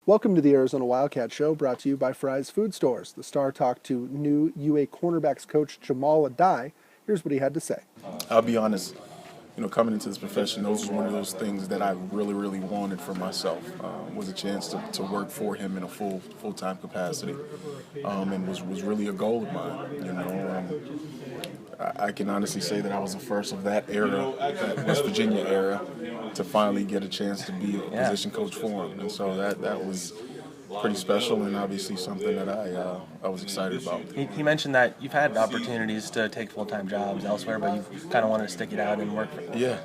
Welcome to the Arizona Wildcat Show, brought to you by Fry's Food Stores. The Star talked to new UA cornerbacks coach Jahmile Addae. Here's what he had to say. I'll be honest, coming into this profession, those were one of those things that I really, really wanted for myself, was a chance to work for him in a full-time capacity, and was really a goal of mine, I can honestly say that I was the first of that era, that West Virginia era, to finally get a chance to be a position coach for him. And so that was pretty special and obviously something that I was excited about. He mentioned that you've had opportunities to take full-time jobs elsewhere, but you've kind of wanted to stick it out and work for them. Yeah.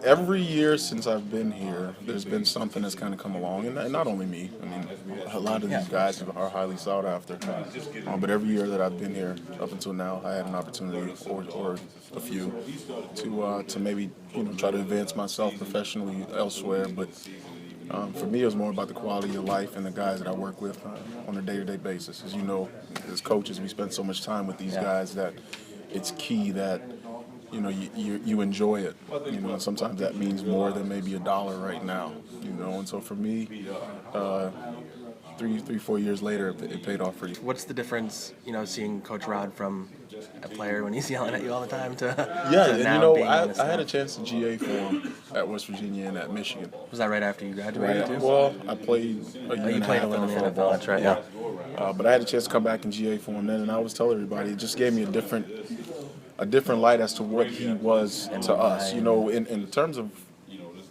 Every year since I've been here, there's been something that's kind of come along, and not only me. I mean, a lot of these guys are highly sought after. But every year that I've been here, up until now, I had an opportunity or a few to maybe try to advance myself professionally elsewhere. But for me, it was more about the quality of life and the guys that I work with on a day-to-day basis. As you know, as coaches, we spend so much time with these guys that it's key that you enjoy it. And sometimes that means more than maybe $1 right now. And so for me, 3-4 years later, it paid off for you. What's the difference, seeing Coach Rod from a player when he's yelling at you all the time to I had a chance to GA for him at West Virginia and at Michigan. Was that right after you graduated too? Well, I played a year and a half in the NFL. That's right. Yeah. But I had a chance to come back and GA for him then, and I always tell everybody it just gave me a different light as to what he was to us. In terms of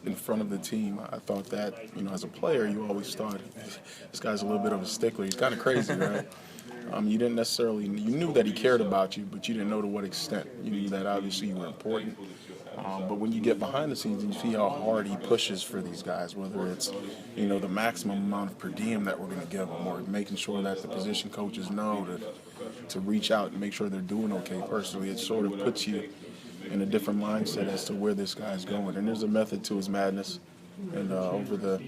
in front of the team, I thought that, as a player, you always thought, this guy's a little bit of a stickler. He's kind of crazy, right? You didn't necessarily, you knew that he cared about you, but you didn't know to what extent. You knew that obviously you were important. But when you get behind the scenes and you see how hard he pushes for these guys, whether it's, the maximum amount of per diem that we're going to give them, or making sure that the position coaches know to reach out and make sure they're doing okay personally, it sort of puts you in a different mindset as to where this guy's going. And there's a method to his madness. And over the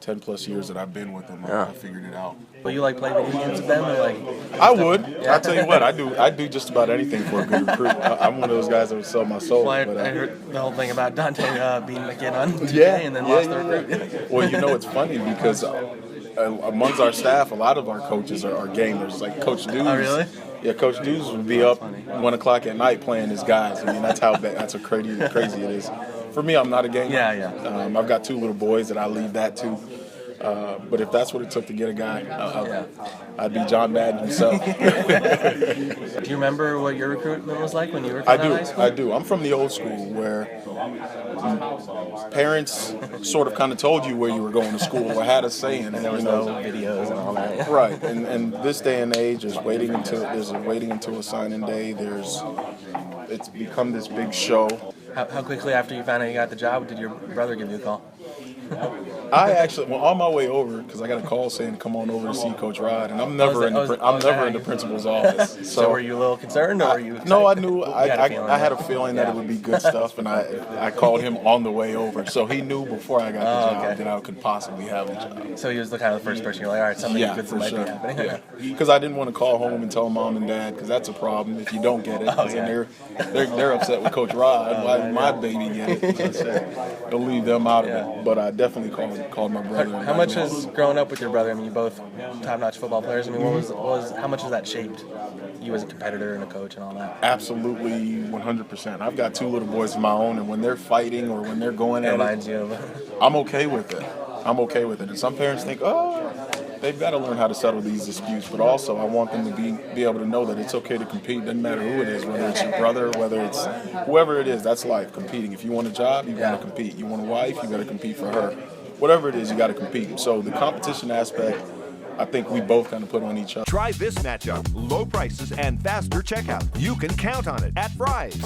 10-plus years that I've been with him, I figured it out. Will you play video games with them? I would. Yeah. I'll tell you what, I do just about anything for a good recruit. I'm one of those guys that would sell my soul. Well, I heard the whole thing about Dante beating the kid on 2K and then lost the recruit. Well, it's funny because amongst our staff, a lot of our coaches are gamers. Like Coach Dews. Oh, really? Yeah, Coach Dews would be up 1 o'clock at night playing his guys. I mean, that's how crazy it is. For me, I'm not a gamer. Yeah. I've got 2 little boys that I leave that to. But if that's what it took to get a guy, I'd be John Madden himself. Do you remember what your recruitment was like when you were coming out of high school? I do. I'm from the old school where parents sort of kind of told you where you were going to school or had a say in it. And there was no videos and all that. Right. And this day and age, there's waiting until a signing day. It's become this big show. How quickly after you found out you got the job did your brother give you a call? I actually, on my way over, because I got a call saying come on over to see Coach Rod, and I'm never in the principal's office. So were you a little concerned, or were you excited? No, I knew. I had a feeling that it would be good stuff, and I called him on the way over, so he knew before I got the job that I could possibly have the job. So he was the kind of the first person you're like, all right, something good might be happening. Yeah, because I didn't want to call home and tell mom and dad, because that's a problem if you don't get it. Then they're upset with Coach Rod. Why did my baby get it? They'll leave them out of it. But I definitely called my brother. How much has growing up with your brother? I mean, you both top-notch football players. I mean, how much has that shaped you as a competitor and a coach and all that? Absolutely, 100%. I've got 2 little boys of my own, and when they're fighting or when they're going at it, I'm okay with it. And some parents think, they've got to learn how to settle these disputes. But also, I want them to be able to know that it's okay to compete. Doesn't matter who it is, whether it's your brother, whether it's whoever it is. That's life, competing. If you want a job, you got to compete. You want a wife, you got to compete for her. Whatever it is, you got to compete. So the competition aspect, I think we both kind of put on each other. Try this matchup: low prices and faster checkout. You can count on it at Fry's.